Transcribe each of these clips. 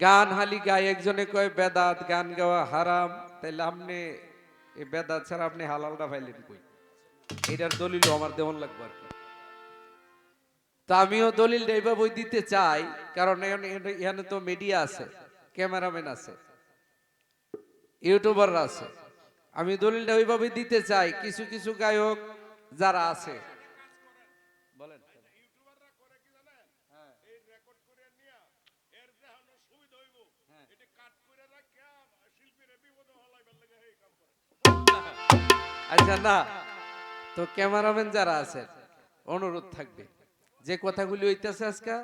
গান হালি গায় একজনে কয় বেদাত, গান গাওয়া হারাম। তাইলে আপনি এই বেদাত ছাড়া আপনি হালালটা পাইলেন কই? এটার দলিল আমার দেওয়ান লাগবে আর কি। তা আমিও দলিল এইভাবে দিতে চাই, কারণ এখানে তো মিডিয়া আছে, ক্যামেরাম্যান আছে, ইউটিউবাররা আছে। আমি দলিলটা ওইভাবে দিতে চাই। কিছু কিছু গায়ক যারা আছে, বলেন আচ্ছা না, তো ক্যামেরাম্যান যারা আছে অনুরোধ থাকবে, যে কথাগুলি হইতেছে আজকে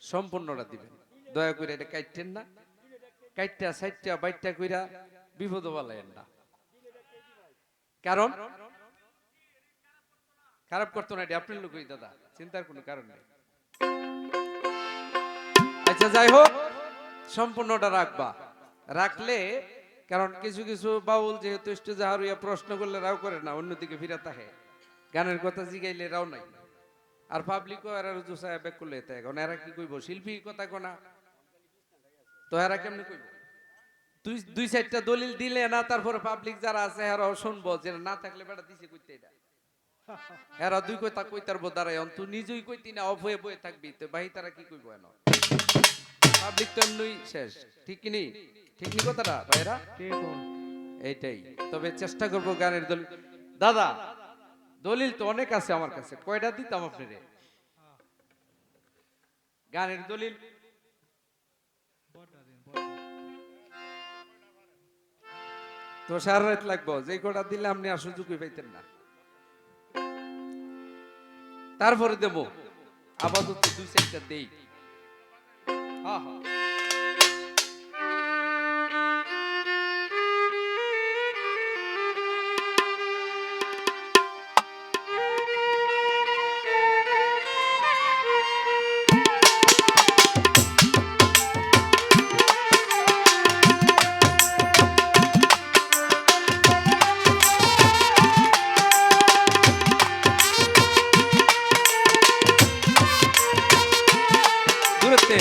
সম্পূর্ণটা দিবেন। দয়া করে এটা কাটতেন না, কাটটা সাইটটা বাইটটা কইরা বিপদ বলেন না, কারণ খারাপ করতো না, এটা আপনার লোকই দাদা, চিন্তার কোনো কারণ নেই। আচ্ছা যাই হোক, সম্পূর্ণটা রাখবা, রাখলে কারণ কিছু কিছু বাউল যেহেতু স্টেজে হারুইয়া প্রশ্ন করলে রাও করে না, অন্যদিকে ফিরে থাকে, গানের কথা জিগাইলে রাও নাই, আর পাবলিকও এরা রুজু সাহেব করলে এখন এরা কি কইব? শিল্পী কথা কোনা, তো এরা কেমনে কইব? তুই দুই চারটা দলিল দিলে না, তারপরে পাবলিক যারা আছে এরাও শুনবো যে না থাকলে বেটা দিছে কইতে, এটা এরা দুই কথা কইতার বোধারাই তুই নিজেই কইতি না, অফ হয়ে বয়ে থাকবি, তো ভাই তারা কি কইব? এন পাবলিক তো এমনি শেষ, ঠিক কি নি? ঠিক নি কথাটা ভাইরা? এইটাই। তবে চেষ্টা করবো গানের দলিল। দাদা দলিল তো অনেক আছে আমার কাছে, কয়টা দিতাম আপনারে গানের দলিল? তো সারা রাত লাগবো, যে কটা দিলে আপনি আর সুযোগই পাইতেন না। তারপরে দেব, আপাতত দুই চারটা দেই। হ্যাঁ হ্যাঁ, দূরত্বে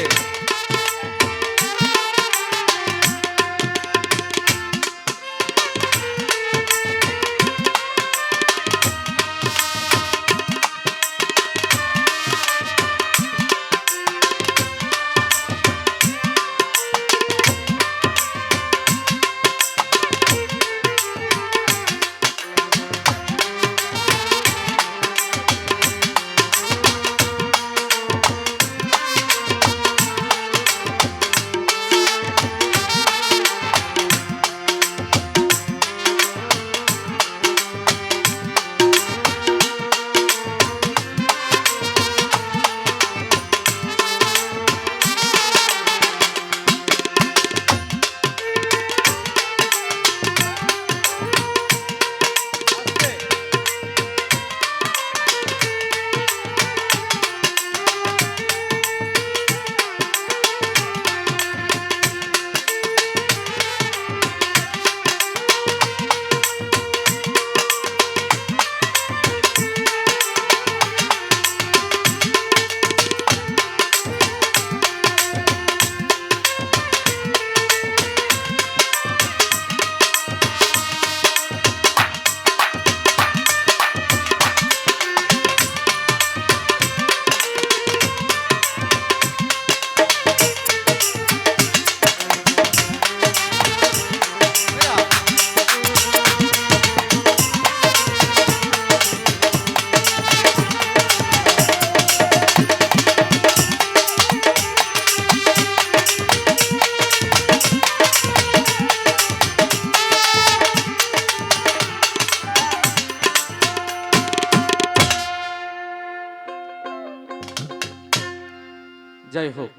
যাই হোক,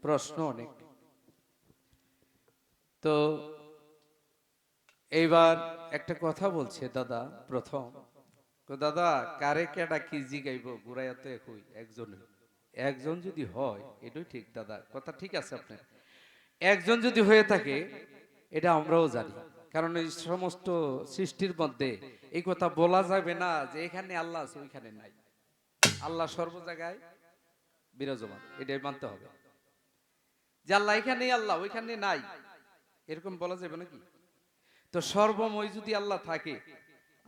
প্রশ্ন অনেক। তো এইবার একটা কথা বলছে দাদা, প্রথম তো দাদা কারে কেডা কি জিগাইব ঘুরাইয়া তো একই একজন, একজন যদি হয় এটাই ঠিক দাদা, কথা ঠিক আছে আপনার, একজন যদি হয়ে থাকে এটা আমরাও জানি, কারণ এই সমস্ত সৃষ্টির মধ্যে এই কথা বলা যাবে না যে এখানে আল্লাহ আছে ওইখানে নাই, আল্লাহ সর্ব জায়গায় বিরাজমান, এটাই মানতে হবে। যে আল্লাহ এখানেই আল্লাহ ওইখানে নাই, এরকম বলা যাবে নাকি? তো সর্বময় যদি আল্লাহ থাকে,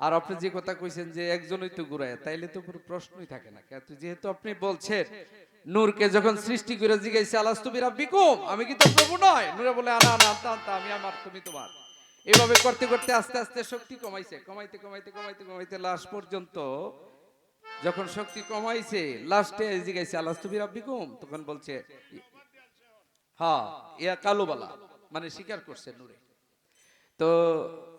আর আপনি যে কথা কইছেন যে একজনই তো ঘুরায়, তাইলে তো পুরো প্রশ্নই থাকে না। যেহেতু আপনি বলছেন নূরকে যখন সৃষ্টি করে জিজ্ঞাসা আলাস্তু বিরাব্বিকুম, আমি কি তো প্রভু নয়? নূরে বলে আনা আনা আনতা আনতা, আমি আমার তুমি তোমার। এভাবে করতে করতে আস্তে আস্তে শক্তি কমাইছে, কমাইতে কমাইতে কমাইতে কমাইতে লাস্ট পর্যন্ত যখন শক্তি কমাইছে, লাস্টে জিজ্ঞাসা আলাস্তু বিরাব্বিকুম, তখন বলছে হ্যাঁ ইয়া কালুবালা, মানে স্বীকার করছে নূরে। তো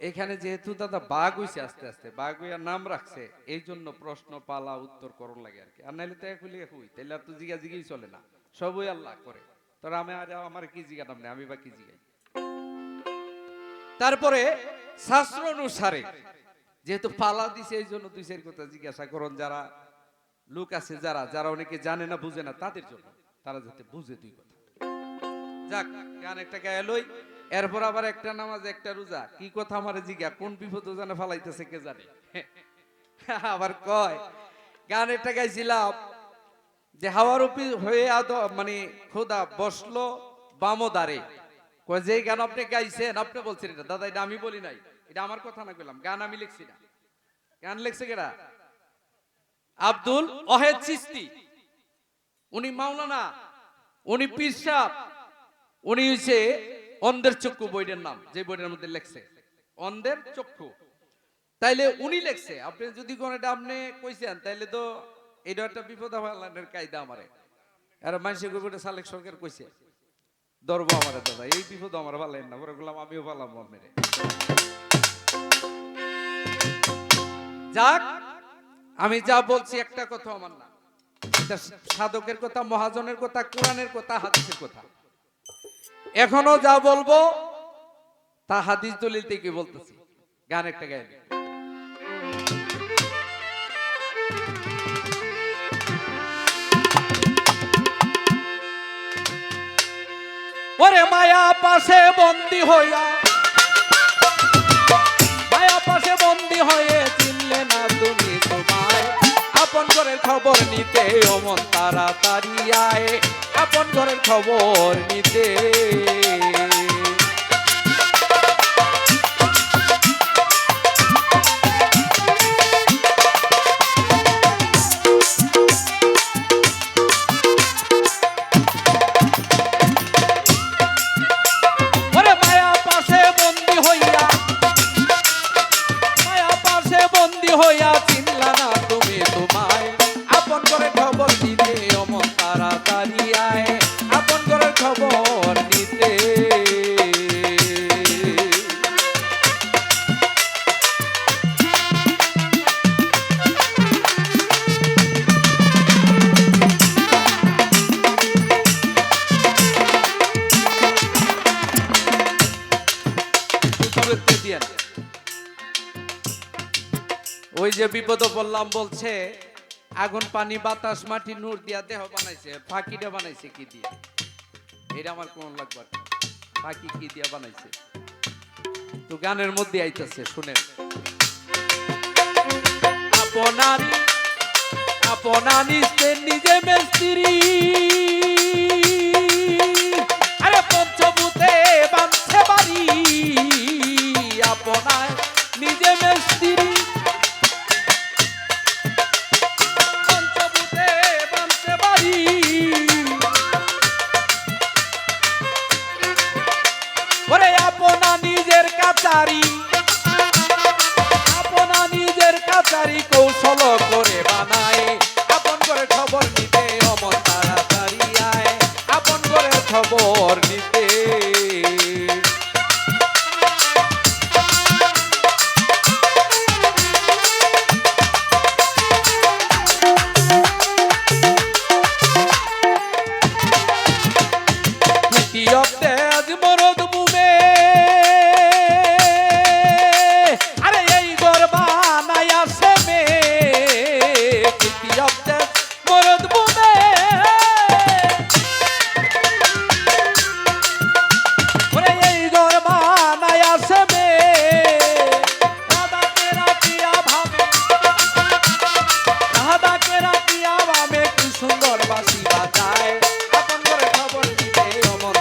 এখানে যেহেতু দাদা বাঘ হইছে, আস্তে আস্তে বাঘ হইয়া নাম রাখছে, এই জন্য প্রশ্ন পালা উত্তর করন লাগে আর কি। আর নাইলে তো একুলিয়ে হুই, তাইলে আর তো জিগা জিগেই চলে না, সবই আল্লাহ করে। তোর আমি আর আমার কি জিগা নাম নেই, আমি বা কি জিগাই। তারপরে শাস্ত্র অনুসারে যেহেতু পালা দিছে, এই জন্য দুই চার কথা জিজ্ঞাসা করুন, যারা লোক আছে, যারা যারা অনেকে জানে না বুঝে না, তাদের জন্য, তারা যাতে বুঝে দুই কথা। যাক, গান একটা গায়ে লই, এরপর আবার একটা নামাজ একটা রোজা, কি কথা আমার জিগা, কোন বিপদ জানে ফালাইতেছে কে জানে। আবার কয় গান একটা গাইছিলাম যে হাওয়ার উপি হয়ে মানে খোদা বসলো বামোদারে। কয় যে গান আপনি গাইছেন, আপনি বলছেন এটা দাদা, এটা আমি বলি নাই, এটা আমার কথা না, কইলাম গান আমি লিখছি না। গান লিখছে কেডা? আব্দুল ওয়াহেদ চিশতি। উনি মাওলানা, উনি পীর সাহেব, উনি হইছে অন্ধের চক্ষু বইটার নাম, যে বইটার মধ্যে লেখছে অন্ধের চক্ষু, তাইলে উনি লেখছে। আপনি যদি কোন এটা আপনি কইছেন, তাইলে তো এটা একটা বিপদ হওয়ার কায়দা আমারে। আর মানুষে কইবটা সালেক সরকার কইছে, ধরবো আমারে দাদা, এই বিপদ আমার ভালেন না, পরে বললাম আমিও পালাম আপনারে। যাক, আমি যা বলছি একটা কথা আমার না, এটা সাধকের কথা, মহাজনের কথা, কোরআনের কথা, হাদিসের কথা। এখনো যা বলবো তা হাদিস দলিল থেকে বলতেছি। গান একটা গাইলে ওরে মায়া পাশে বন্দী হইয়া, মায়া পাশে বন্দী হয়ে চিনলে না তুমি তোমায়, আপন ঘরের খবর নিতে অমন তাড়াতাড়ি আয়, আপন ঘরের খবর নিতে। হইয়া চিনলা না তুমি তোমায়, আপন করে খবর নিতে অমন তাড়াতাড়ি আয়, আপন করে খবর নিতে। ওই যে বিপদ বললাম, বলছে আগুন পানি বাতাস মাটি নূর দিয়া দেহ বানাইছে, ফাঁকিটা বানাইছে কি দিয়ে? এটা আমার কোন লাগবে, ফাঁকি কি দিয়া বানাইছে? তো গানের মধ্যে আইতাছে, শুনেন। আপনারি আপনারি নিজে মিস্ত্রি, আরে পঞ্চভূতে বাঁধছে বাড়ি, আপনার নিজে মিস্ত্রি, আপনা নিজের কাচারি কৌশল করে বানায়, আপন করে খবর নিতে অমন তাড়াতাড়ি আয়, আপন করে খবর নিতে। সুন্দর বাসি বাজায়, আপন করে খবর দিতে অমন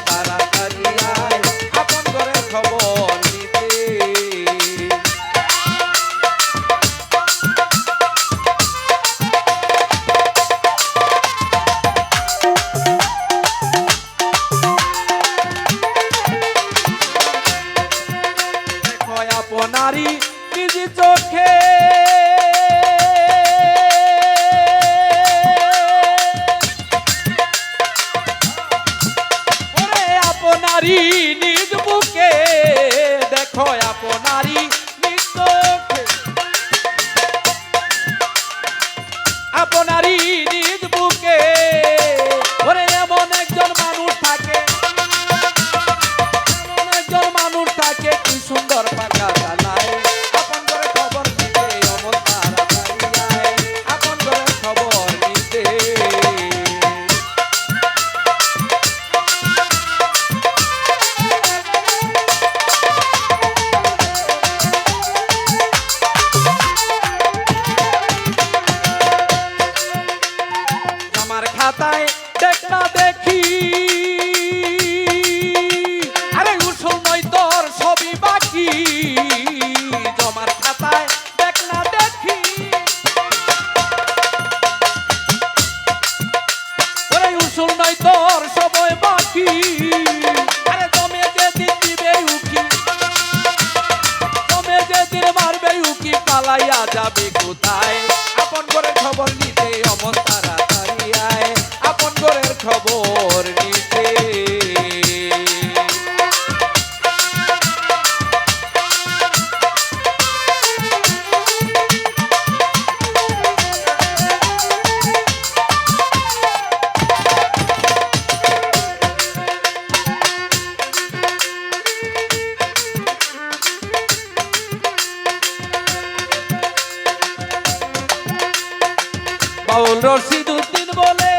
আপনারই নিজ বুকে দেখো আপনারই নিজ চোখে আপনারই নিজ বুকে ওরে এমন একজন মানুষ থাকে এমন একজন মানুষ থাকে কি সুন্দর পাকা চালায় আপন করে খবর নিতে অমন তাড়াতাড়ি আয় আপন করে খবর নিতে আমার খাতায় দেখা দেখি আরে উসুল নয় তোর ছবি বাকি জমার খাতায় দেখা দেখি ওরে উসুল নয় তোর সবই বাকি আরে জমে যেদিন দিবে উকি জমে যেদিন মারবে উকি পালাইয়া যাবে কোথায় আপন করে খবর নিতে অমন তাড়াতাড়ি আয় আপন ঘরের খবর নিতে বাউল রশিদ উদ্দিন বলে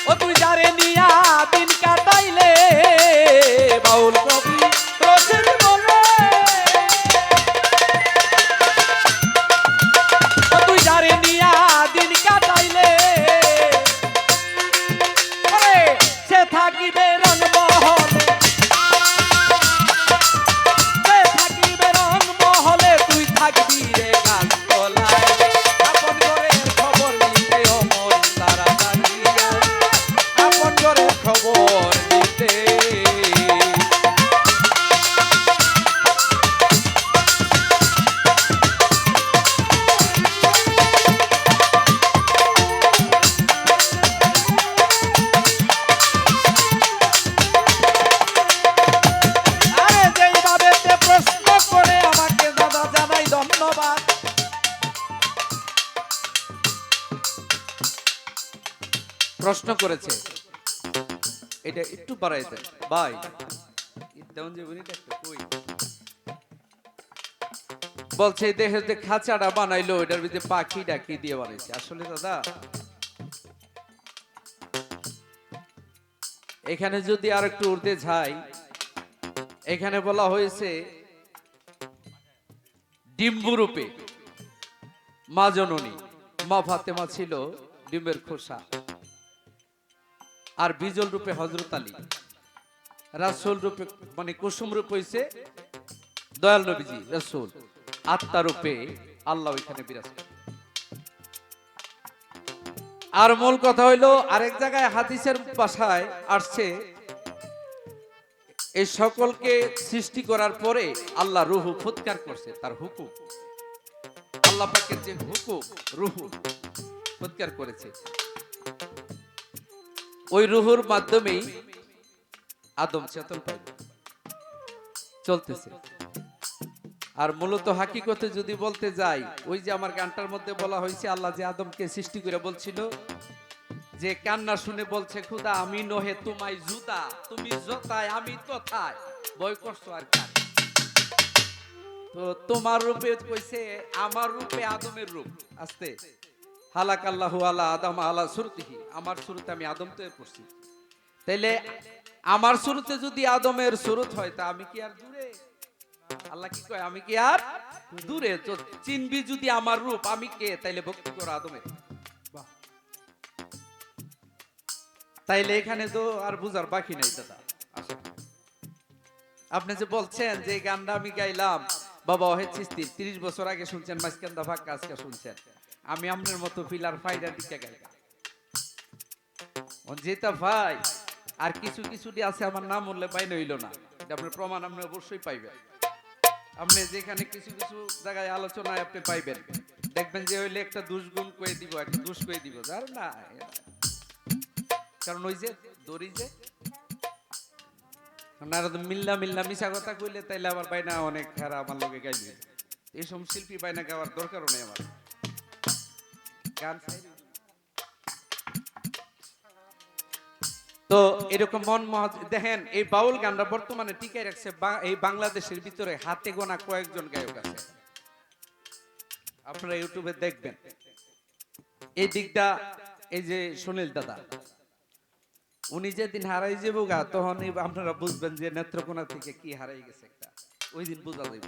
ও তুই যারে নিয়া দিন কাটাইলে বাউল কবি রশিদ বলে ও তুই যারে নিয়া দিন কাটাইলে ওরে সে থাকিবে রণমহলে থাকবি রে গান তোলায় আপন ঘরের খবর নিতে অমন তাড়াতাড়ি আপন ঘরের খবর নিতে আরে যেইভাবে প্রশ্ন করে আমাকে দাদা জানাই ধন্যবাদ প্রশ্ন করেছে এটা একটু বাড়াই দেন ভাই তেমন যে উনি দেখতে কই বলছে দেহে যে খাঁচাটা বানাইলো এটার ভিতরে পাখি ডাকি দিয়ে বানাইছে আসলে দাদা এখানে যদি আর একটু উড়তে যাই এখানে বলা হয়েছে ডিম্বু রূপে মা জননী মা ফাতেমা ছিল ডিম্বের খোসা আর বিজল রূপে হযরত আলী রাসূল রূপে মানে কুসুম রূপ হইছে দয়াল নবীজি রাসূল আত্মা রূপে আল্লাহ এখানে বিরাজ করে আর মূল কথা হইলো আরেক জায়গায় হাদিসের ভাষায় আসছে এই সকলকে সৃষ্টি করার পরে আল্লাহ রূহ ফুৎকার করছে তার হুকুম আল্লাহ পাকের যে হুকুম রূহ ফুৎকার করেছে ওই রূহুর মাধ্যমেই আদম চেতন পাইল চলতেছে আর মূলত হাকিকতে যদি বলতে যাই ওই যে আমার গানটার মধ্যে বলা হয়েছে আল্লাহ যে আদমকে সৃষ্টি করে বলছিল যে কান্না শুনে বলছে খুদা আমি নহে তোমায় জুতা তুমি জোতায় আমি তথায় ভয় করছো আর কার তো তোমার রূপে কইছে আমার রূপে আদমের রূপ আস্তে হালাক আল্লাহু আলা আদম আলা সুরতিহি আমার সুরতে আমি আদম তৈরি করছি তাইলে আমার সুরতে যদি আদমের সুরত হয় তা আমি কি আর দূরে আল্লাহ কি কয় আমি কি আর দূরে তো চিনবি যদি আমার রূপ আমি কে তাইলে ভক্তি কর আদমের তাইলে এখানে তো আর বুঝার বাকি নাই দাদা আশা আপনি যে বলছেন যে এই গানটা আমি গাইলাম বাবা ওহে চিস্তি 30 বছর আগে শুনছেন মাঝখানটা ফাঁকা আজকে শুনছেন আমি আপনার মতো ফিলার ফাইডা দিকে গাইলাম যেটা ভাই আর কিছু কিছুটি আছে আমার নাম বললে বাইরে হইল না এটা আপনার প্রমাণ আপনি অবশ্যই পাইবেন আপনি যেখানে কিছু কিছু জায়গায় আলোচনায় আপনি পাইবেন দেখবেন যে হইলে একটা দুষ্গুণ কয়ে দিব, একটা দুষ কয়ে দিব, আর না, কারণ ওই যে দড়ি যে আপনারা তো মিল্লা মিল্লা মিশা কথা কইলে তাইলে আবার বাইনা অনেক খারাপ আমার লগে গাইবে। এইসব শিল্পী বাইনা গাওয়ার দরকারও নেই আমার। গান তো এরকম দেখেন এই বাউল গানটা বর্তমানে টিকায় রাখছে এই বাংলাদেশের ভিতরে হাতে গোনা কয়েকজন গায়ক আছে, আপনারা ইউটিউবে দেখবেন। এই দিকটা এই যে সুনীল দাদা, উনি যেদিন হারাই যাবো গা তখন আপনারা বুঝবেন যে নেত্রকোনা থেকে কি হারাই গেছে একটা, ওই দিন বোঝা যাইব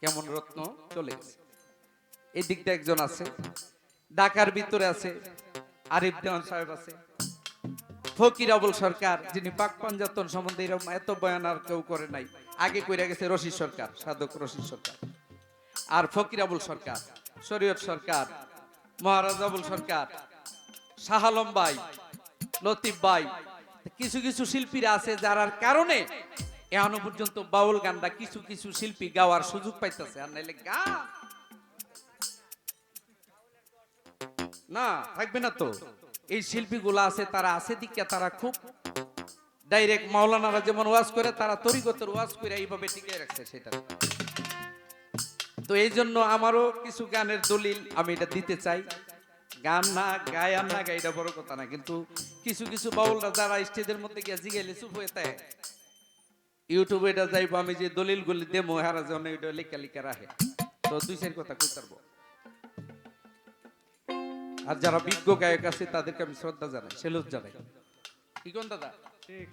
কেমন রত্ন চলে গেছে। এই দিকটা একজন আছে, ঢাকার ভিতরে আছে আরিফ দেওয়ান সাহেব আছে, ফকির আবুল সরকার, যিনি পাক পাঞ্জাতন সম্বন্ধে এরকম এত বয়ান আর কেউ করে নাই, আগে কইরা গেছে রশিদ সরকার, সাধক রশিদ সরকার। আর ফকির আবুল সরকার, শরীয়ত সরকার, মহারাজ আবুল সরকার, শাহ আলম ভাই, লতিফ ভাই, কিছু কিছু শিল্পীরা আছে যার কারণে এখনো পর্যন্ত বাউল গানটা কিছু কিছু শিল্পী গাওয়ার সুযোগ পাইতেছে, আর নাইলে গা না থাকবে না। তো এই শিল্পীগুলো আছে, তারা আছে দিকে তারা খুব ডাইরেক্ট মাওলানারা যেমন ওয়াজ করে, তারা তরিকতের ওয়াজ করে এইভাবে টিকে রাখছে সেটা। তো এই জন্য আমারও কিছু গানের দলিল আমি এটা দিতে চাই। গান না গায় আর না গাই এটা বড় কথা না, কিন্তু কিছু কিছু বাউলরা যারা স্টেজের মধ্যে গিয়ে জিগাইলে চুপ হয়ে থাকে, ইউটিউবে এটা যাইবো, আমি যে দলিলগুলি দেবো হারা জন্য এটা লেখা লেখা রাখে। তো দুই চার কথা কই পারবো। আর যারা বিজ্ঞ গায়ক আছে তাদেরকে আমি শ্রদ্ধা জানাই, সেলুট জানাই। কি কোন দাদা? ঠিক।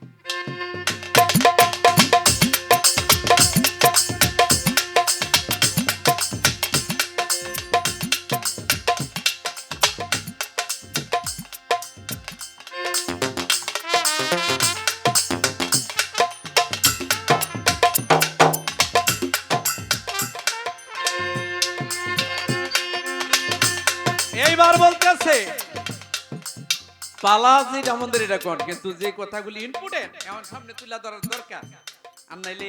এইবার বলতেছে পালাজির আমাদের এটা কোন, কিন্তু যে কথাগুলি ইনপুটেড এখন সামনে তুলে ধরার দরকার, আর নাইলে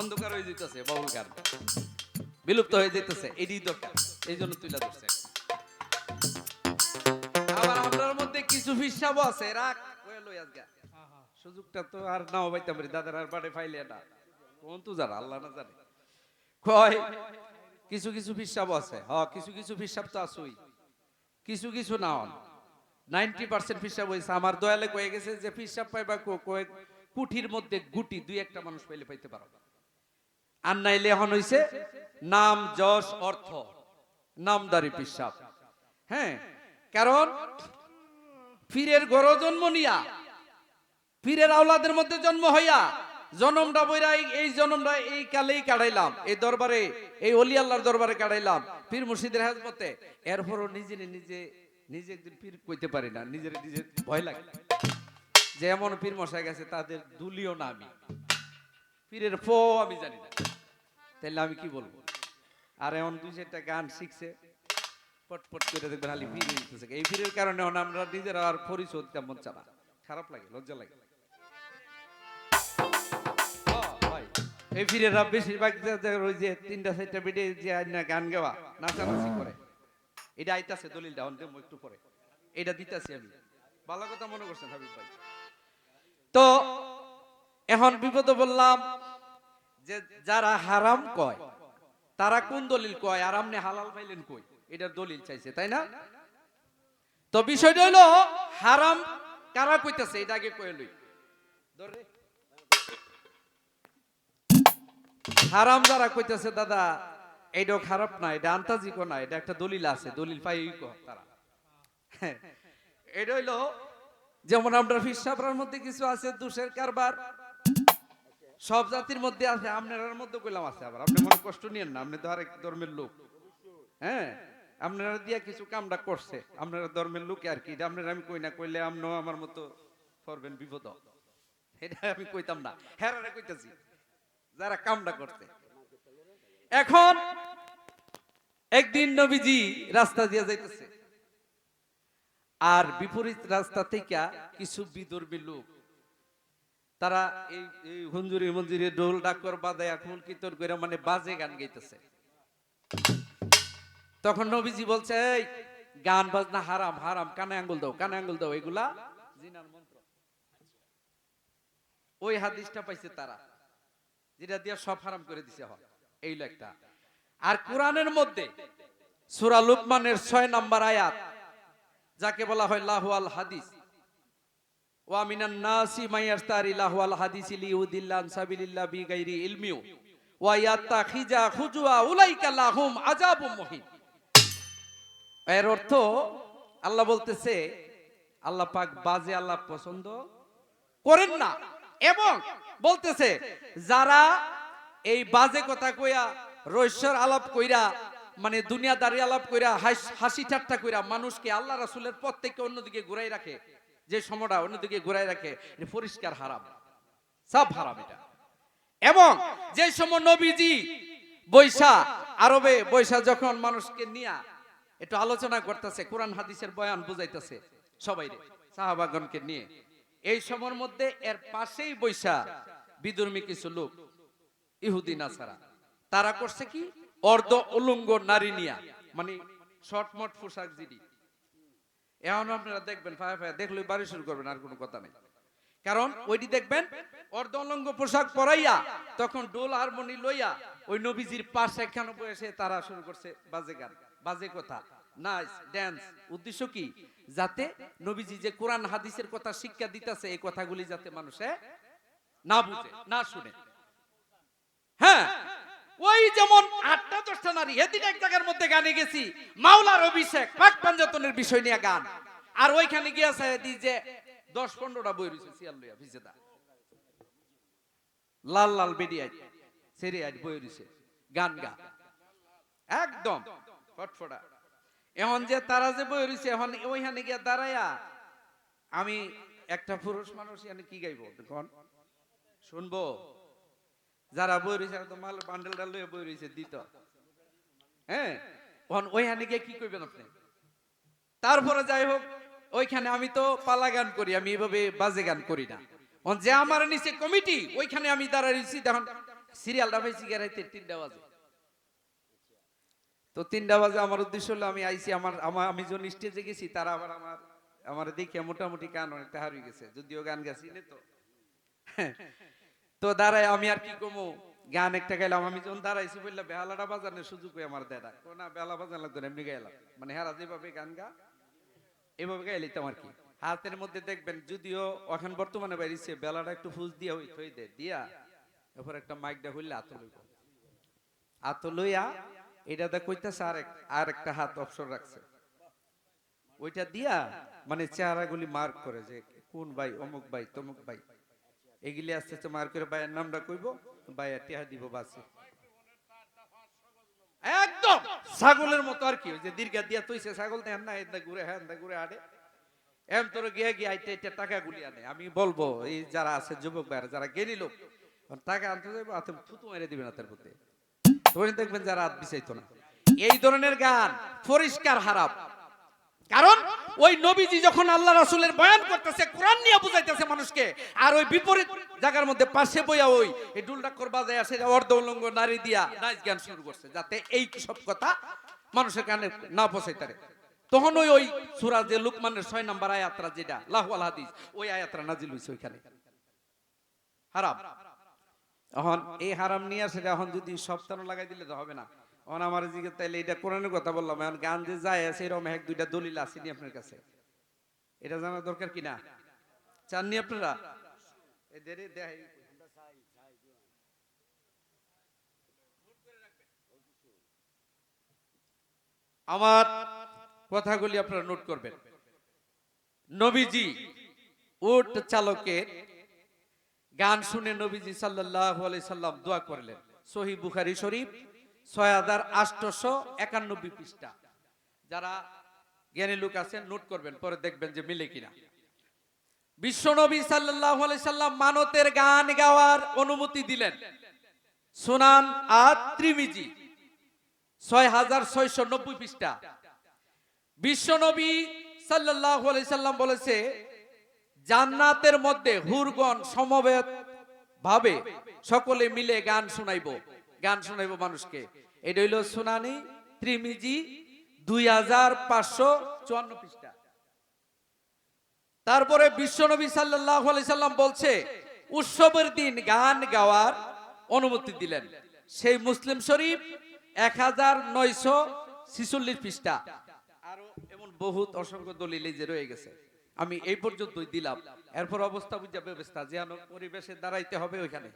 অন্ধকার হয়ে যেতেছে, বাউল গান বিলুপ্ত হয়ে যেতেছে, এটাই দরকার, এই জন্য তুলে ধরছে। আবার আপনার মধ্যে কিছু হিসাবও আছে, রাখ সুযোগটা তো আর নাও পাইতাম রে দাদার আর বাড়ে ফাইলে না কোন তো যারা আল্লাহ না জানে কয় কিছু কিছু হিসাবও আছে। হ্যাঁ কিছু কিছু হিসাব তো আসুই, কিছু কিছু না, 90% হিসাব হয়েছে। আমার দয়ালে কয়ে গেছে যে হিসাব পাইবা কয়েক কুঠির মধ্যে গুটি দুই একটা মানুষ পাইলে পাইতে পারো, আর নাইলে এখন হইছে নাম যশ অর্থ নামদারি পিসাব। হ্যাঁ, কারণ পীরের গড় জন্ম নিয়া, পীরের আওলাদের মধ্যে জন্ম হইয়া জন্মটা বইরা এই জন্মটা এই কালেই কাটাইলাম, এই দরবারে এই অলি আল্লাহর দরবারে কাটাইলাম পীর মুর্শিদের হেজমতে, এরপরও নিজে নিজে নিজে একদিন পীর কইতে পারি না, নিজের নিজে ভয় লাগে যে এমন পীর মশাই গেছে তাদের দুলিও না, আমি পীরের ফো আমি জানি না, তাহলে আমি কি বলবো। আর এমন দুই চারটা গান শিখছে পটপট করে দেখবেন খালি পীর হইতেছে, এই পীরের কারণে আমরা নিজেরা আর পরিচয় দিতে মন চায় না, খারাপ লাগে, লজ্জা লাগে। এই পীরেরা বেশিরভাগ ওই যে তিনটা চারটা বেডে যে গান গাওয়া নাচানাচি করে, এটা আইতাছে দলিলটা একটু পরে এটা দিতেছি আমি, ভালো কথা মনে করছেন হাবিব ভাই। তো এখন বিপদ বললাম যে যারা হারাম কয় তারা কোন দলিল কয়, আর আপনি হালাল পাইলেন কই, এটার দলিল চাইছে তাই না। তো বিষয়টা হলো হারাম কারা কইতাছে এটা আগে কয়ে লই। হারাম যারা কইতাছে দাদা এইটা খারাপ না, এটা আন্তাজি কো না, এটা একটা দলিল আছে, দলিল পাই তারা। এটা হইলো যেমন আমরা ফিসাবরার মধ্যে কিছু আছে দোষের কারবার, সব জাতির মধ্যে আছে, আপনার মধ্যে কইলাম আছে। আবার আপনি মনে কষ্ট নিয়েন না, আপনি তো আরেক ধর্মের লোক। হ্যাঁ, আপনারা দিয়া কিছু কামটা করছে, আপনারা ধর্মের লোক আর কি, আপনারা আমি কই না, কইলে আপনিও আমার মতো করবেন বিপদ, এটা আমি কইতাম না, হ্যাঁ কইতাছি যারা কামটা করতে। এখন একদিন নবীজি রাস্তা দিয়ে যাইতেছে, আর বিপরীত রাস্তা থেকে কিছু বিধর্মী লোক তারা এই হুঞ্জুরি মঞ্জুরি ঢোল ডাকর বাজায় এখন কীর্তন করে মানে বাজে গান গাইতেছে। তখন নবীজি বলছে, এই গান বাজনা হারাম, হারাম, কানে আঙ্গুল দাও, কানে আঙ্গুল দাও, এগুলা জিনার মন্ত্র। ওই হাদিসটা পাইছে তারা, যেটা দিয়ে সব হারাম করে দিছে। এই একটা। আর কোরআনের মধ্যে সূরা লুকমানের 6 নম্বর আয়াত, যাকে বলা হয় লাহওয়াল হাদিস, ওয়া মিনান নাসি মাইয়াস্তারি লাহওয়াল হাদিস লিউদিল্লান সাবিলিল্লাহ বিগাইরি ইলমিউ ওয়া ইয়াত্তাখিজা খুজুয়া উলাইকা লাহুম আযাবুম মুহিন। এর অর্থ আল্লাহ বলতেছে, আল্লাহ পাক বাজে আল্লাহ পছন্দ করেন না, এবং বলতেছে যারা এই বাজে কথা কইয়া, রৈশ্বর আলাপ কইরা, মানে দুনিয়াদারি আলাপ কইরা, হাসি ঠাট্টা কইরা মানুষকে আল্লাহ রাসূলের পথ থেকে অন্যদিকে ঘুরাই রাখে, যে সময়টা অন্যদিকে ঘুরাই রাখে, এটা পরিষ্কার হারাম, সব হারাম এটা। এবং যে সময় নবীজি বৈশা, আরবে বৈশা যখন মানুষকে নিয়া একটু আলোচনা করতেছে, কোরআন হাদিসের বয়ান বুঝাইতেছে সবাই রে, সাহাবাগণকে নিয়ে, এই সময়ের মধ্যে এর পাশেই বৈশা বিধর্মী কিছু লোক, ইহুদি নাসারা, তারা করছে কি, অর্ধ উলঙ্গ নারী নিয়া, মানে শর্টমট পোশাক জিডি। এখন আপনারা দেখবেন ফায়া ফায়া দেখলে বাড়ি শুরু করবেন, আর কোনো কথা নেই। কারণ ওইটি দেখবেন অর্ধ উলঙ্গ পোশাক পরাইয়া, তখন ডোল হারমোনি লইয়া ওই নবীজির পাশে একখানে বসে তারা শুরু করছে বাজে গান, বাজে কথা, নাচ, ড্যান্স। উদ্দেশ্য কি, যাতে নবীজি যে কোরআন হাদিসের কথা শিক্ষা দিতেছে, এই কথাগুলি যাতে মানুষে না বুঝে, না শুনে। হ্যাঁ, ওই যেমন 8-10টা নারী, এদিন এক জায়গার মধ্যে গানে গেছি, মাওলার অভিষেক, পাক পাঞ্জাতনের বিষয় নিয়ে গান, আর ওইখানে গিয়েছে যে 10-15টা বই রয়েছে সিয়াল লইয়া ভিজেদা, লাল লাল বেডিয়াই সেরে আজ বই রয়েছে, গান গা একদম ফটফটা। এখন যে তারা যে বই রয়েছে, এখন ওইখানে গিয়ে দাঁড়ায়া আমি একটা পুরুষ মানুষ এখানে কি গাইবো দেখুন, শুনবো? যারা বই রয়েছে তো মাল বান্ডেল ডাল লইয়া বই রয়েছে দিত, হ্যাঁ, ওইখানে গিয়ে কি করবেন আপনি? তারপরে যাই হোক, ওইখানে আমি তো পালা গান করি, আমি এইভাবে বাজে গান করি না। যে আমার নিচে কমিটি, ওইখানে আমি দাঁড়াইছি, তখন সিরিয়ালটা পাইছি রাইতে 3টা বাজে। তো 3টা বাজে আমার উদ্দেশ্য হলো, আমি আইছি, আমি যখন স্টেজে গেছি, তারা আবার আমার দেখে মোটামুটি গান অনেকটা হারিয়ে গেছে, যদিও গান গাছি না তো। তো দাঁড়ায় আমি আর কি কমো, গান একটা গাইলাম। আমি যখন দাঁড়াইছি বললাম বেহালাটা বাজানোর সুযোগ হয়ে আমার দেটা, না বেলা বাজান লাগতো না, এমনি গাইলাম, মানে হেরা যেভাবে গান গা এভাবে গাইলি তো আর কি। হাতের মধ্যে দেখবেন, যদিও এখন বর্তমানে বাইরেছে, বেলাটা একটু ফুজ দিয়া হই দে দিয়া, এরপর একটা মাইকটা হইলে আত লইয়া এটাতে কইতাছে, আর একটা হাত অবসর রাখছে, ওইটা দিয়া মানে চেহারাগুলি মার্ক করে, যে কোন ভাই, অমুক ভাই, তমুক ভাই, এগুলি আস্তে আস্তে মার্ক করে ভাইয়ের নামটা কইব, ভাইয়া টিহা দিব, বাসে একদম ছাগলের মতো আর কি, ওই যে দীর্ঘা দিয়া তৈছে ছাগল, দেখেন না, এদা ঘুরে, হ্যাঁ ঘুরে হাঁটে, এম তোর গিয়ে গিয়ে আইতে আইতে টাকা গুলি আনে। আমি বলবো এই যারা আছে যুবক ভাইরা, যারা জ্ঞানী লোক, টাকা আনতে যাইবো, হাতে থুতু মেরে দিবেন হাতের মধ্যে, তখন দেখবেন যারা হাত বিছাইতো না। এই ধরনের গান পরিষ্কার হারাম। কারণ ওই নবীজি যখন আল্লাহ রাসূলের বয়ান করতেছে, কোরআন নিয়ে বুঝাইতেছে মানুষকে, আর ওই বিপরীত জায়গার মধ্যে পাশে বইয়া ওই ডুলডাক্কর বাজায় আসে, অর্ধ উলঙ্গ নারী দিয়া নাচ গান শুরু করছে, যাতে এই সব কথা মানুষের কানে না পৌঁছাইতে পারে। তখন ওই সূরা যে লুকমানের 6 নম্বর আয়াতটা, যেটা লাহওয়াল হাদিস, ওই আয়াতটা নাজিল হইছে, ওইখানে হারাম। এখন এই হারাম নিয়ে সেটা এখন যদি সপ্তাহ লাগাই দিলে তো হবে না। এখন আমার জিজ্ঞেস, তাইলে এটা কোরআনের কথা বললাম, এখন গান যে যায় আছে এরকম 1-2টা দলিল আসেনি আপনার কাছে, এটা জানা দরকার কিনা, চাননি আপনারা? আমার কথাগুলি আপনারা নোট করবেন। নবীজি উট চালকের গান শুনে নবীজি সাল্লাল্লাহু আলাইহি সাল্লাম দোয়া করলেন। সহিহ বুখারী শরীফ 6891 পৃষ্ঠা। যারা জ্ঞানী লোক আছেন নোট করবেন, পরে দেখবেন যে মিলে কিনা। বিশ্বনবী সাল্লাল্লাহু আলাইহি সাল্লাম মানতের গান গাওয়ার অনুমতি দিলেন। সুনান আত-তিরমিজি 6690 পৃষ্ঠা। বিশ্বনবী সাল্লাল্লাহু আলাইহি সাল্লাম বলেছে, জান্নাতের মধ্যে হুরগণ সমবেত ভাবে সকলে মিলে গান শোনাইবো মানুষকে। এটা হইল সুনানি তিরমিজি 2554 পৃষ্ঠা। তারপরে বিশ্বনবী সাল্লাল্লাহু আলাইহি সাল্লাম বলছে উৎসবের দিন গান গাওয়ার অনুমতি দিলেন, সেই মুসলিম শরীফ 1946 পৃষ্ঠা। আরো এমন বহুত অসংখ্য দলিল যে রয়ে গেছে, আমি এই পর্যন্তই দিলাম। এরপর অবস্থা বুঝা ব্যবস্থা যে পরিবেশে দাঁড়াইতে হবে ওইখানে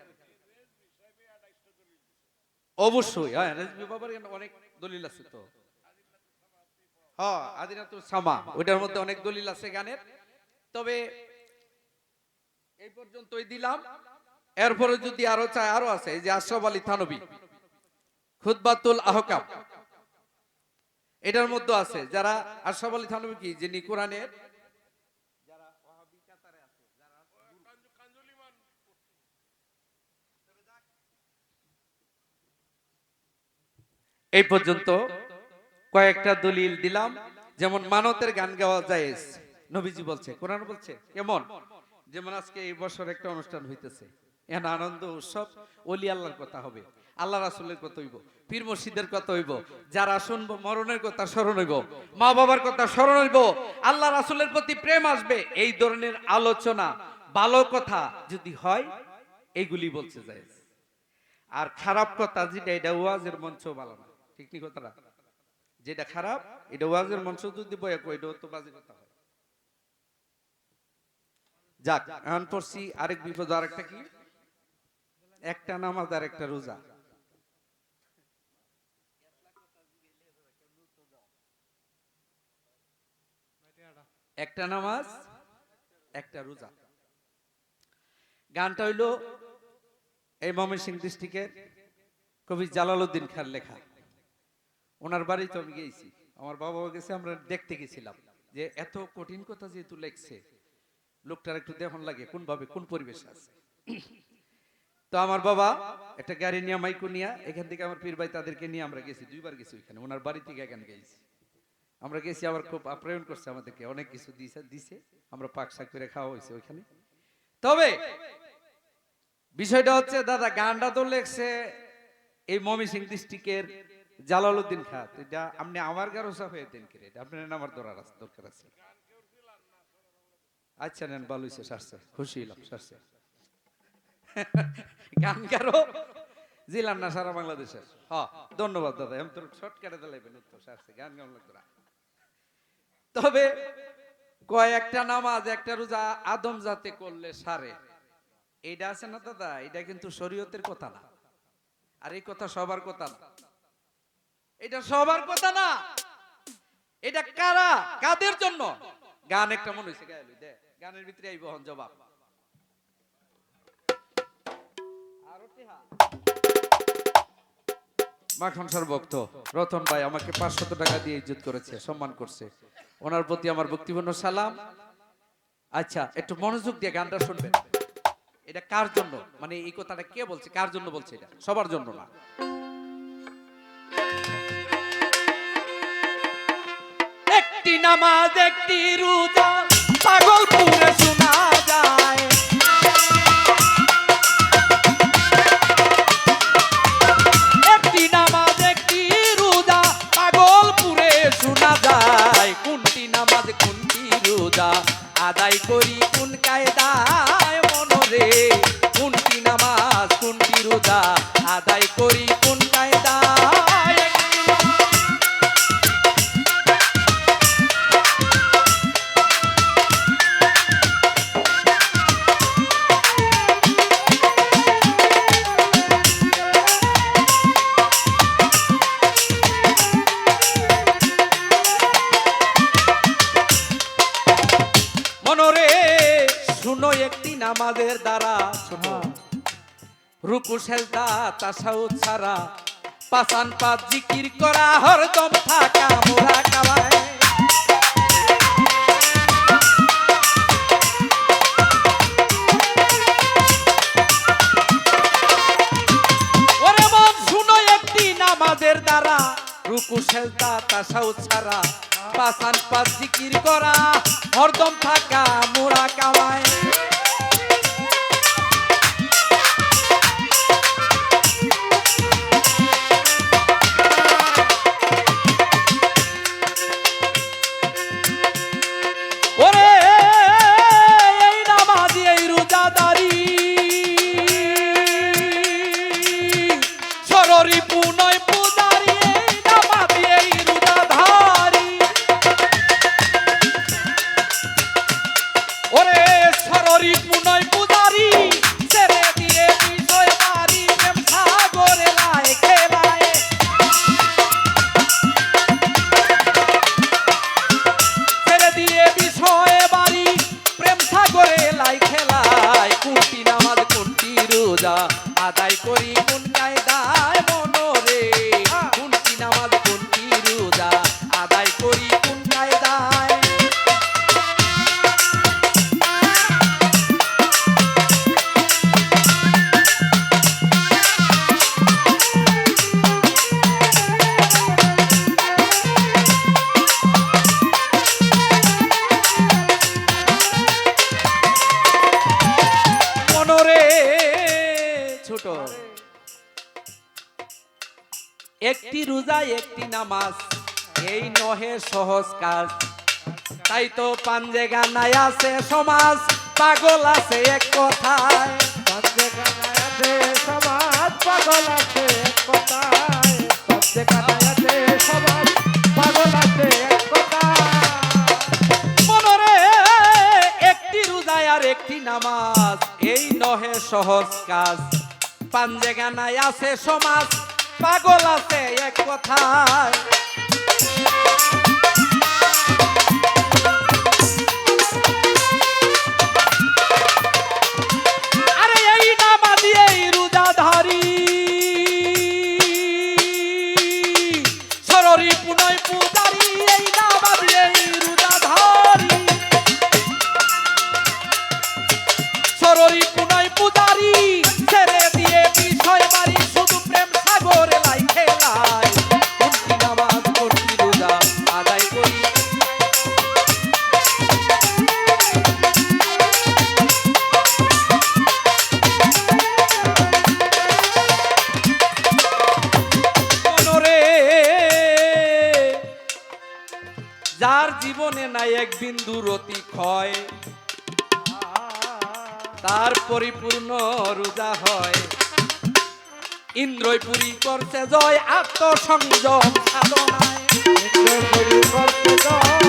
অবশ্যই। হ্যাঁ, রেজবি বাবার অনেক দলিল আছে তো। হ্যাঁ, আদিনাতুল সামা ওইটার মধ্যে অনেক দলিল আছে গানের। তবে এই পর্যন্তই দিলাম। এরপরে যদি আরো চাই আরো আছে, এই যে আশরাফ আলী থানভী খুতবাতুল আহকাম, এটার মধ্যে আছে। যারা আশরাফ আলী থানভী কি যিনি কোরআনের যারা ওয়াহাবি কাতারে আছে, যারা এই পর্যন্ত কয়েকটা দলিল দিলাম। যেমন মানতের গান গাওয়া জায়েজ, নবীজি বলছে, কোরআন বলছে। কেমন? যেমন আজকে এই বছর একটা অনুষ্ঠান হইতেছে, এখানে আনন্দ উৎসব, ওলি আল্লাহর কথা হবে, আল্লাহ রাসূলের কথা হইব, পীর মুর্শিদের কথা হইব, যারা শুনবো মরণের কথা স্মরণ হইব, মা বাবার কথা স্মরণ হইব, আল্লাহ রাসূলের প্রতি প্রেম আসবে। এই ধরনের আলোচনা ভালো কথা যদি হয় এইগুলি বলছে জায়েজ। আর খারাপ কথা যেটা, এটা ওয়াজের মঞ্চ ভালো না, ঠিক নি কথাটা? যেটা খারাপ এটা ওয়াজের মঞ্চ যদি বয়া কই, এটা তো বাজে কথা হয়। যাক, এখন পড়ছি আরেক বিপদ। আরেকটা কি? একটা নামাজ আর একটা রোজা। একটা নামাজ একটা রোজা। গানটা হইল এই ময়মনসিংহ ডিস্ট্রিক্টের কবি জালালউদ্দিন খান লেখা। ওনার বাড়িতে আমি গেছি, আমার বাবাও গেছে, আমরা দেখতে গেছিলাম যে এত কঠিন কথা যেহেতু লেখছে, লোকটার একটু দেখুন লাগে কোন ভাবে কোন পরিবেশে আছে। তো আমার বাবা একটা গাড়ি নিয়ে মাইকো নিয়ে এখান থেকে আমার পীর ভাই তাদেরকে নিয়ে আমরা গেছি, দুইবার গেছি ওইখানে, ওনার বাড়ি থেকে এখানে গেছি আমরা গেছি। আবার খুব আপ্যায়ন করছে আমাদেরকে, অনেক কিছু দিছে, আমরা পাক শাক করে খাওয়া হয়েছে ওইখানে। তবে বিষয়টা হচ্ছে দাদা, গানটা তো লেখছে এই ময়মনসিংহ ডিস্ট্রিক্টের জালালউদ্দিন খান। এটা আপনি আমার গারোসা হয়ে দেন কি, এটা আপনার আমার দরকার আছে। আচ্ছা নেন, ভালো হয়েছে, সারছে, খুশি হলাম, সারছে। গান গারো জিলান না সারা বাংলাদেশের। হ্যাঁ, ধন্যবাদ দাদা, আমি তোর শর্টকাটে দিলাইবেন উত্তর, সারছে, গান গান লাগতো না। তবে কয়েকটা নামাজ একটা রোজা আদম জাতে করলে সারে, এইটা আছে না দাদা, এটা কিন্তু শরীয়তের কথা না। আর এই কথা সবার কথা না, এটা সবার কথা না। এটা কারা, কাদের জন্য? গান একটা মনে হয়েছে গাইলি দে, গানের ভিতরে আইব হন জবাব। মাখন সার ভক্ত রতন ভাই আমাকে 500 টাকা দিয়ে ইজ্জত করেছে, সম্মান করছে, ওনার প্রতি আমার ভক্তিপূর্ণ সালাম। আচ্ছা, একটু মনোযোগ দিয়ে গানটা শুনবেন। এটা কার জন্য, মানে এই কথাটা কে বলছে, কার জন্য বলছে? এটা সবার জন্য না। একটি নামাজ একটি রোজা পাগলপুরে শোনা যায়, একটি নামাজ একটি রোজা পাগলপুরে শোনা যায়। কোনটি নামাজ কোনটি রোজা আদায় করি কোন কায়দায় মনরে, কোনটি নামাজ কোনটি রোজা আদায় করি কোন কায়দায়। নামাজের দ্বারা রুকু সেজদা তাশাহুদ ছাড়া পাঁচান পাঁচ জিকির করা হরদম থাকা মুরাকাবায়। ওরে মন শুনো, একটি নামাজের দ্বারা রুকু সেজদা তাশাহুদ ছাড়া পাঁচান পাঁচ জিকির করা হরদম থাকা মুরাকাবায়। আদায় করি কোন কায়দায় মনরে, কোনটি নামাজ কোনটি রোজা আদায় করি কোন কায়দায়। ছোট একটি রোজা একটি নামাজ এই নহে সহজ কাজ, তাই তো পাঞ্জে গানায় আছে সমাজ পাগল আছে এক কথায়। পাঞ্জে গানায় আছে সমাজ পাগল আছে এক কথায়, পাঞ্জে গানায় আছে সমাজ পাগল আছে এক কথায়। মনরে একটি রোজা আর একটি নামাজ এই নহে সহজ কাজ, পাঞ্জে গানায় আছে সমাজ পাগল আছে এক কথায়। আরে এই নামাজি এই রোজাধারী সররি পুনয় পূজারি, এই নামাজি এই রোজাধারী সররি পুনয় পূজারি, ছেড়ে দিয়ে বিষয় মারি শুধু প্রেম সাগরে লাই খেলায়। কোনটি নামাজ কোনটি রোজা আদায় করি, মনরে যার জীবনে নাই এক বিন্দু রতি ক্ষয়, তার পরিপূর্ণ রোজা হয়। ইন্দ্রই পুরী করছে জয় আত্মসংযম সাধনায়। ইন্দ্রই পুরী করছে জয়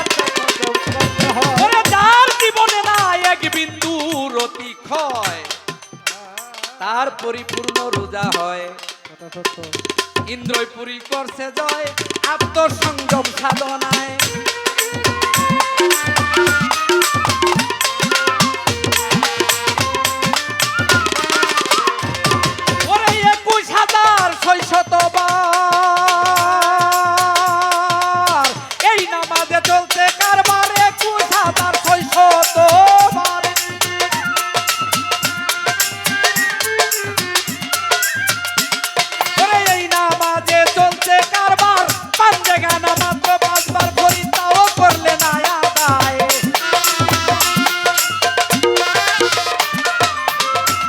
আত্মসংযম করতে হয়। ওরে যার জীবনে নাই এক বিন্দু রতি ক্ষয়, তার পরিপূর্ণ রোজা হয়। ইন্দ্রই পুরী করছে জয় আত্মসংযম সাধনায়। ওরে 21,600 এই নামাজে চলছে কারবার, 21,600 ওরে এই নামাজে চলছে কারবার, পাঞ্জে গানা মাত্র 5 বার করি তাও করলে না আদায়।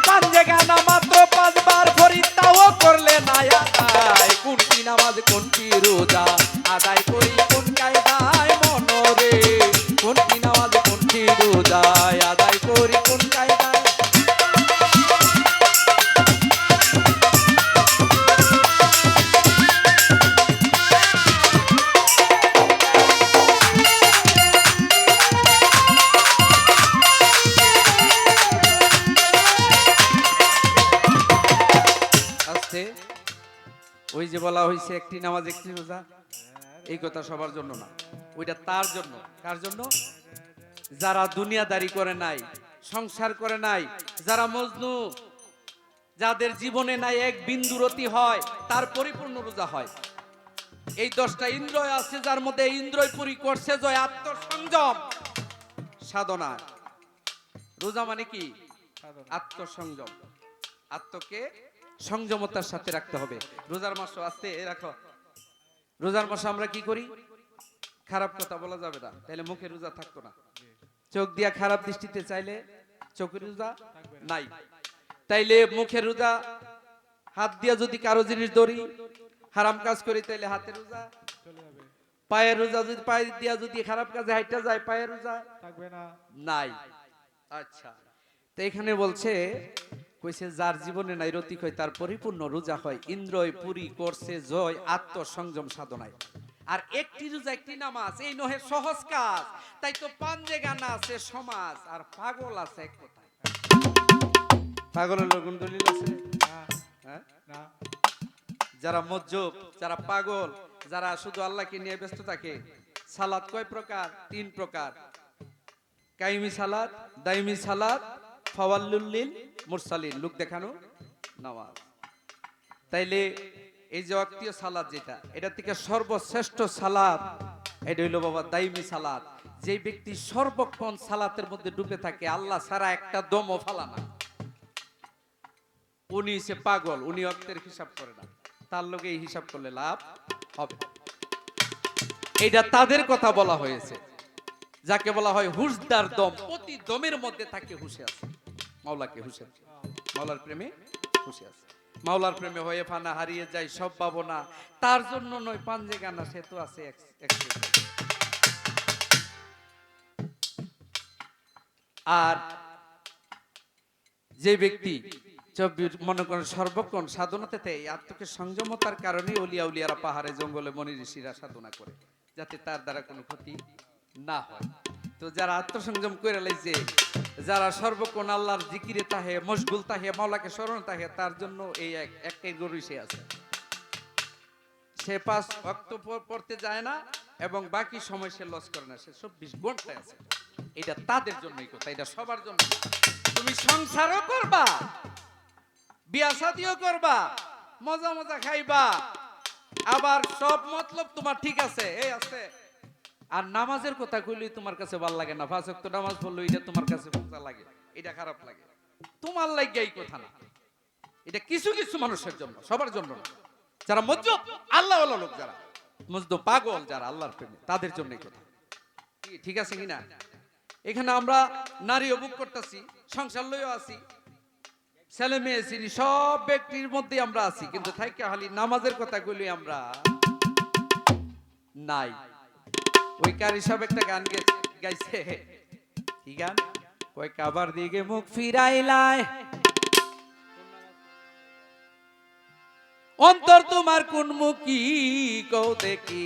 পাঞ্জে গানা মাত্র 5 বার করি তাও করলে না আদায়। কোনটি নামাজ কোনটি রোজা আদায় করি কোন কায়দায় মনরে, কোনটি নামাজ কোনটি রোজা আদায় করি কোন কায়দায়। আস্তে ওই যে বলা হয়েছে একটি নামাজ একটি রোজা, এই কথা সবার জন্য না, ওইটা তার জন্য। কার জন্য? যারা দুনিয়াদারি করে নাই, সংসার করে নাই, যারা মজনু, যাদের জীবনে নাই এক বিন্দু রতি হয়, তার পরিপূর্ণ রোজা হয়। এই 10টা ইন্দ্রিয় আছে যার মধ্যে ইন্দ্রিয় পুরি করছে জয় আত্মসংযম সাধনা। রোজা মানে কি? আত্মসংযম, আত্মকে সংযমতার সাথে রাখতে হবে। রোজার মাস আস্তে রাখো। রোজার মাসে আমরা কি করি? খারাপ কথা বলা যাবে না, তাহলে মুখে রোজা থাকতো না। চোখ দিয়া খারাপ দৃষ্টিতে চাইলে চোখের রোজা নাই। তাইলে মুখের রোজা, হাত দিয়া যদি কারো জিনিস ধরি হারাম কাজ করি তাইলে হাতের রোজা চলে যাবে। পায়ের রোজা যদি পায়ে দিয়া যদি খারাপ কাজে হাইটা যায় পায়ের রোজা থাকবে না, নাই। আচ্ছা, তো এখানে বলছে কইছে যার জীবনে নাই রতিক হয় তার পরিপূর্ণ রোজা হয়। ইন্দ্রয় পুরী করছে জয় আত্মসংযম সাধনায়। আর একটি রোজা একটি নামাজ এই নহে সহজ কাজ, তাই তো পাঞ্জে গানা আছে সমাজ আর পাগল আছে এক কথায়। পাগলের লগন দলিল আছে? হ্যাঁ না। যারা মজ্জব, যারা পাগল, যারা শুধু আল্লাহকে নিয়ে ব্যস্ত থাকে। সালাত কয় প্রকার? 3 প্রকার। কাইমি সালাত, দাইমি সালাত, ফাওয়াল্লুল মুরসালিন, লোক দেখানো নামাজ। তাইলে এই যে ওয়াক্তীয় সালাত যেটা, এটা থেকে সর্বশ্রেষ্ঠ সালাত এটা হইলো বাবা দাইমি সালাত। যে ব্যক্তি সর্বক্ষণ সালাতের মধ্যে ডুবে থাকে, আল্লাহ ছাড়া একটা দমও ফালা না, উনি সে পাগল, উনি ওয়াক্তের হিসাব করে না, তার লগে এই হিসাব করলে লাভ হবে। এটা তাদের কথা বলা হয়েছে যাকে বলা হয় হুশদার দম, প্রতি দমের মধ্যে থাকে হুশে আছে, মাওলাকে হুশে আছে, মাওলার প্রেমে হুশে আছে। মাওলার প্রেমে হয়ে ফানা হারিয়ে যায় সব পাবো না, তার জন্য নয় পাঞ্জে গানা সে তো আছে আর যে ব্যক্তি মনে করেন সর্বক্ষণ সাধনাতে এই আত্মকে সংযমতার কারণে অলিয়া উলিয়ারা পাহাড়ে জঙ্গলে মনি ঋষিরা সাধনা করে যাতে তার দ্বারা কোনো ক্ষতি না হয়। তো যারা আত্মসংযম করে লাইছে, যারা সর্বক্ষণ আল্লাহর জিকিরে তাহে মশগুল তাহে মাওলাকে স্মরণ তাহে, তার জন্য এই একটাই গরু সে আছে, সে 5 ওয়াক্ত পড়তে যায় না এবং বাকি সময় সে লস করে না, সে 24 ঘন্টায় আছে। এটা তাদের জন্যই কথা, এটা সবার জন্য। তুমি সংসারও করবা, বিয়া শাদিও করবা, মজা মজা খাইবা, আবার সব মতলব তোমার ঠিক আছে এই আছে, আর নামাজের কথা কইলেই তোমার কাছে ভালো লাগে না, 5 ওয়াক্ত নামাজ পড়লো এটা তোমার কাছে মজা লাগে, এটা খারাপ লাগে, তোমার লাগে এই কথা না। এটা কিছু কিছু মানুষের জন্য, সবার জন্য না। যারা মজদুব আল্লাহ ওয়ালা লোক, যারা মজদুব পাগল, যারা আল্লাহর প্রেমে, তাদের জন্য এই কথা। ঠিক আছে কিনা? এখানে আমরা নারীও বুক করতেছি, সংসার লইও আছি, ছেলে মেয়ে চিনি, সব ব্যক্তির মধ্যে আমরা আছি, কিন্তু থাইকে খালি নামাজের কথা কইলে আমরা নাই। ওই কারি সব একটা গান গাইছে, কি গান কয়, কাবার দিকে মুখ ফিরাইলায় অন্তর তোমার কোন মুখী কও দেখি,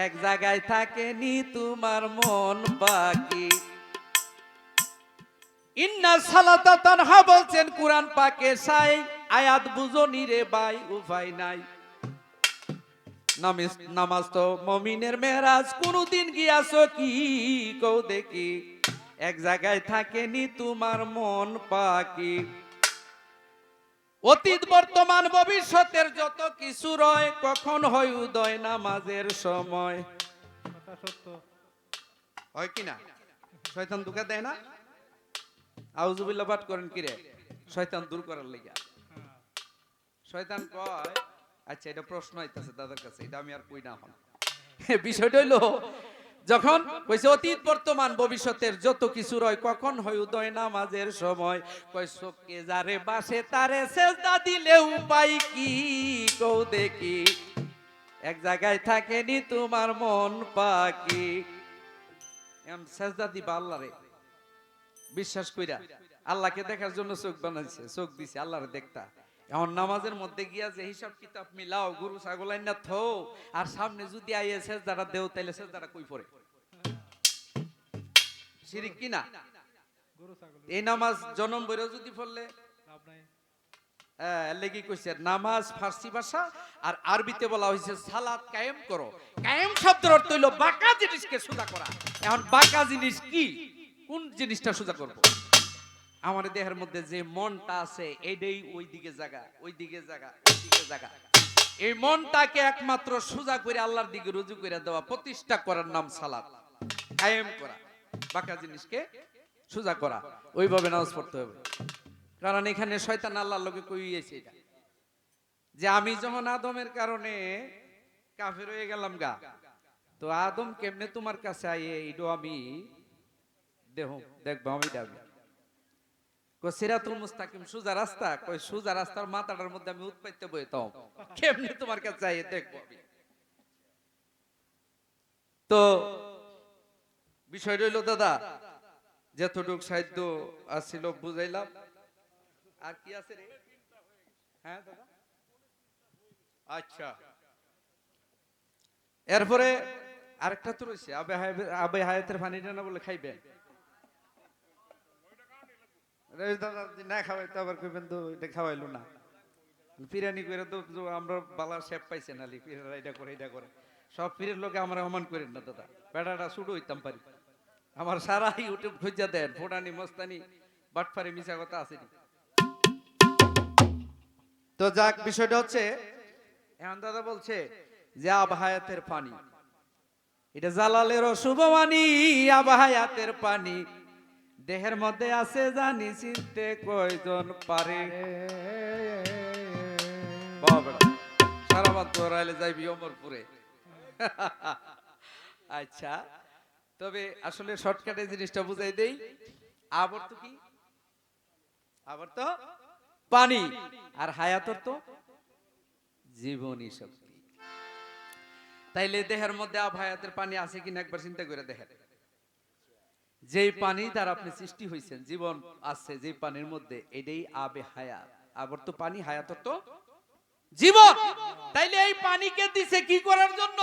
এক জায়গায় থাকেনি তোমার মন বাকি। ইন্না সালাতা তানহা বলছেন কুরআন পাকে, সাই আয়াত বুঝনি রে ভাই, উপায় নাই। নামাজ তো মুমিনের মেরাজ, কোনদিন গিয়াছো কি কও দেখি, এক জায়গায় থাকেনি তোমার মন পাকি। অতীত বর্তমান ভবিষ্যতের যত কিছু রয়, কখন হয় উদয় নামাজের সময়। কথা সত্য। হয় কিনা? শয়তান ধোঁকা দেয় না? আউযুবিল্লাহ পাঠ করেন কিরে, শয়তান দূর করার লাগা। শয়তান কয়, আচ্ছা এটা প্রশ্ন আইতাছে দাদার কাছে, এটা আমি আর কই না হন। বিষয়টা হইলো, যখন কইছে অতীত বর্তমান ভবিষ্যতের যত কিছু রয়, কখন হয় উদয় নামাজের সময়। কয় চোখকে যারে বাসে তারে সেজদা দিলে উপায় কি কও দেখি, এক জায়গায় থাকেনি তোমার মন পাকি। এম সেজদা দিবা আল্লাহরে বিশ্বাস কইরা, আল্লাহকে দেখার জন্য চোখ বানাইছে, চোখ দিছে আল্লাহরে দেখতা। এখন নামাজের মধ্যে গিয়া যে হিসাব কিতাব মিলাও, গরু ছাগল আইনা থো, আর সামনে যদি আইয়ে সেজদাটা দেও, তাইলে সেজদাটা কই পড়ে? শিরিক কিনা? গরু ছাগল এই নামাজ জনম বইরে যদি পড়লে লাভ নাই। লেগে কইছে নামাজ ফার্সি ভাষা, আর আরবিতে বলা হয়েছে সালাত কায়েম করো। কায়েম শব্দের অর্থ হইলো বাঁকা জিনিসকে সোজা করা। এখন বাঁকা জিনিস কি? কোন জিনিসটা সোজা করব? আমাদের দেহের মধ্যে যে মনটা আছে, এটাই ওই দিকে জায়গা, ওই দিকে জায়গা, ওই দিকে জায়গা। এই মনটাকে একমাত্র সোজা করে আল্লাহর দিকে রুজু করে দেওয়া, প্রতিষ্ঠা করার নাম সালাত। কায়েম করা, বাঁকা জিনিসকে সোজা করা, ওইভাবে নামাজ পড়তে হবে। কারণ এখানে শয়তান আল্লাহর লগে কইয়েছে এটা, যে আমি যখন আদমের কারণে কাফের হয়ে গেলাম গা, তো আদম কেমনে তোমার কাছে আইয়ে এইটো আমি দেখবো, আমি যাবি সিরাতুল মুস্তাকিম সোজা রাস্তা, কই সোজা রাস্তার মাথাটার মধ্যে আমি উৎপাইতে বইতাম, কেমনে তোমার কাছে আইয়ে দেখবো আমি। তো বিষয় রইল দাদা, যতটুক সাহিত্য আসছিল বুঝাইলাম। আর কি আছে রে? হ্যাঁ দাদা, আচ্ছা। এরপরে আরেকটা তো রয়েছে, আবে হায়াতের পানিটা না বলে খাইবে দাদা, না খাওয়াইতো আবার কইবেন তো এটা খাওয়াইলো না। পিরানি করে তো আমরা বালা শেপ পাইছে নালি, পিরারা এটা করে এটা করে, সব পীরের লোকে আমরা অমান করেন না দাদা, বেটাটা শুরু হইতাম পারি। আমার সারা ইউটিউব খুঁজা দেন, ফোটানি মস্তানি বাটফারি মিছা কথা আসেনি। তো যাক, বিষয়টা হচ্ছে এখন দাদা বলছে যে আবহায়াতের পানি, এটা জালালের শুভবাণী। আবহায়াতের পানি দেহের মধ্যে আছে জানি, চিনতে কয়জন পারে। বাবা সারা বাদ তোরাইলে যাইবি অমরপুরে। আচ্ছা, তবে আসলে শর্টকাটে জিনিসটা বুঝাই দেই। আবর্ত কি? আবর্ত পানি, আর হায়াতর তো জীবনী শক্তি। তাইলে দেহের মধ্যে আবহায়াতের পানি আছে কিনা একবার চিন্তা করে দেখেন। যেই পানি দ্বারা আপনি সৃষ্টি হয়েছেন, জীবন আছে যে পানির মধ্যে, এটাই আবে হায়াত। আবর্ত পানি, হায়াতর তো জীবন। তাইলে এই পানিকে দিছে কি করার জন্য?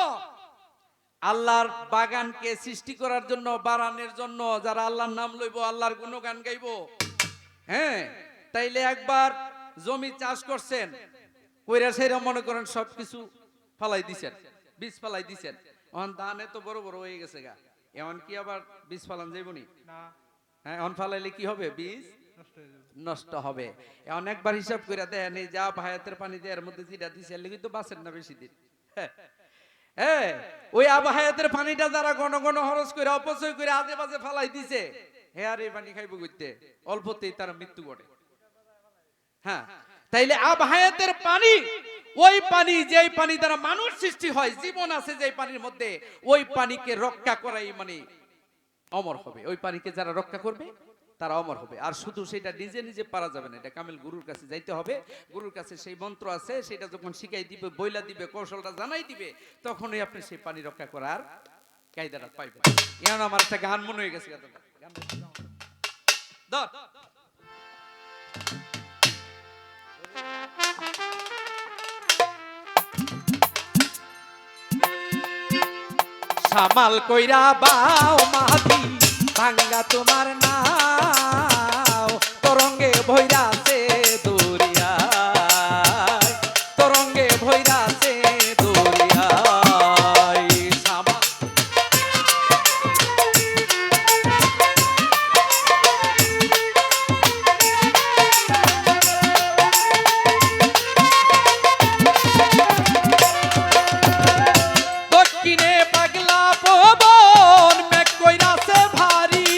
আল্লাহর বাগানকে সৃষ্টি করার জন্য, বাড়ানোর জন্য, যারা আল্লাহর নাম লইব, আল্লাহর গুণগান গাইব। হ্যাঁ, তাইলে একবার জমি চাষ করছেন, কইরা সেরা মনে করেন সবকিছু ফালাই দিছেন, বীজ ফালাই দিছেন। এখন ধান এত বড় বড় হয়ে গেছে গা, এমন কি আবার বীজ ফালান যাইবনি? হ্যাঁ, এখন ফালাইলে কি হবে? বীজ নষ্ট হবে। এখন একবার হিসাব করে দেখেন, এই যা ভায়াতের পানি দেওয়ার মধ্যে যেটা দিছে, লেগে তো বাঁচেন না বেশি দিন। হ্যাঁ, ওই আবহায়াতের পানিটা যারা ঘন ঘন খরচ করে, অপচয় করে, আজে বাজে ফালাই দিছে, হ্যাঁ, আর এই পানি খাইব করতে, অল্পতেই তার মৃত্যু ঘটে। হ্যাঁ, তাইলে আবহায়াতের পানি, ওই পানি, যেই পানি দ্বারা মানুষ সৃষ্টি হয়, জীবন আছে যেই পানির মধ্যে, ওই পানিকে রক্ষা করাই মানে অমর হবে। ওই পানিকে যারা রক্ষা করবে তারা অমর হবে। আর শুধু সেটা নিজে নিজে পারা যাবে না, এটা কামেল গুরুর কাছে যাইতে হবে। গুরুর কাছে সেই মন্ত্র আছে, সেটা যখন শিখাই দিবে, বইলা দিবে, কৌশলটা জানাই দিবে, তখনই আপনি সেই পানি রক্ষা করার কায়দাটা পাইবেন। এখন আমার একটা গান মনে হয়ে গেছে, ধর সামাল কইরা বাও মাদি ভাঙ্গা তোমার নাও, তরঙ্গে ভৈরাছে দরিয়া, তরঙ্গে ভৈরাছে দরিয়া। সামাল দক্ষিণে পাগলা পবন মেঘ কইরাছে ভারী,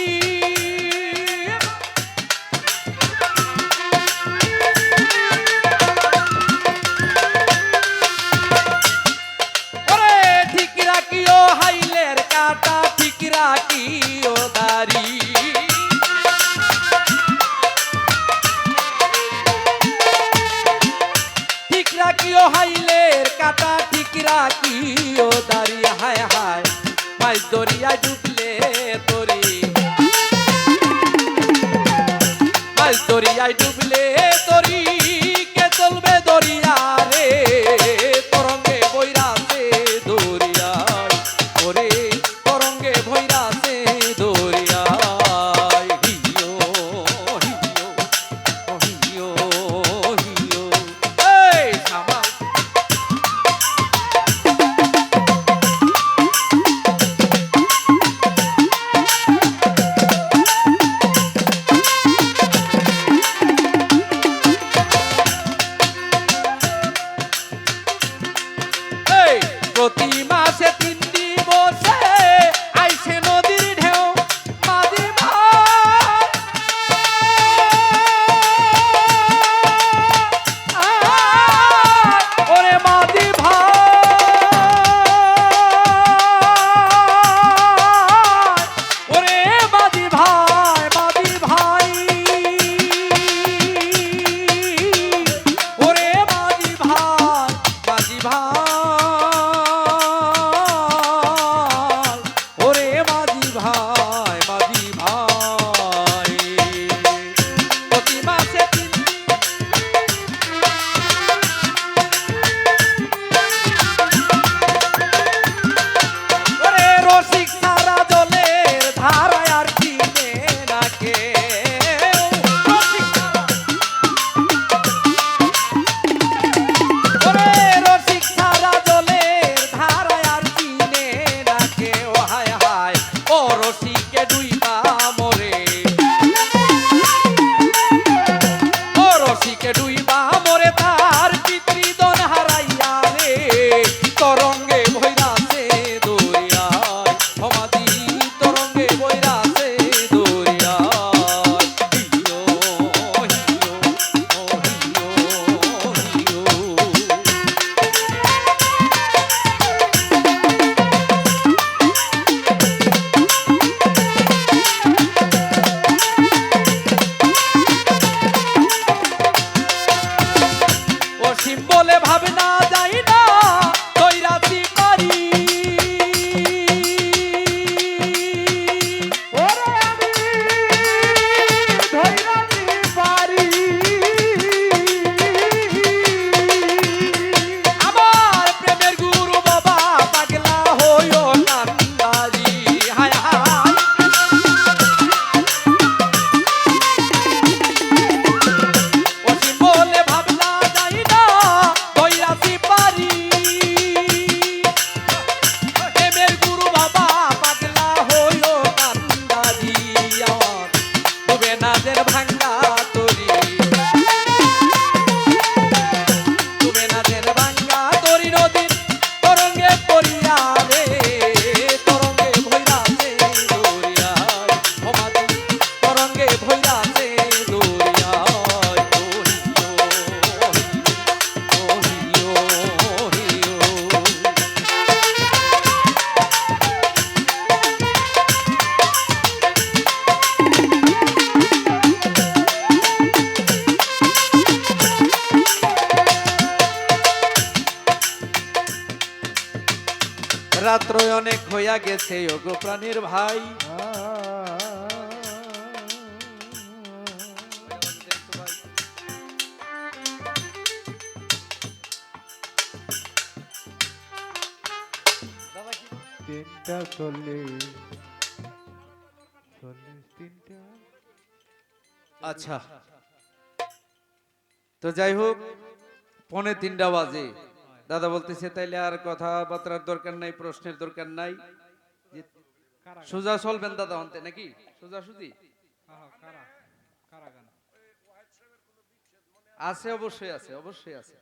ওরে ঠিক রাখিও হাইলের কাটা, ঠিক রাখিও দাড়ি। ঠিক রাখিও হাইলের কাটা, ঠিক রাখিও দাড়ি। হায় হায় মাছ দরিয়ায় ডুবলে তরি, মাছ দরিয়ায় ডুবলে তরি, কে চলবে দরিয়া রে, তরঙ্গে বৈরাছে দরিয়ায়, ওরে তরঙ্গে বৈরাছে দরিয়ায়। হিও হিও হিও হিও, এই সামাল রাত্র অনেক হইয়া গেছে ওগো প্রাণীর ভাই। তিনটা চল্লিশ, তিনটা। আচ্ছা, তো যাই হোক 2:45 বাজে। দাদা বলতেছে তাইলে আর কথাবার্তার দরকার নাই, প্রশ্নের দরকার নাই, যে সোজা চলবেন দাদা অন্তে নাকি সোজা সুজি আছে? অবশ্যই আছে, অবশ্যই আছে।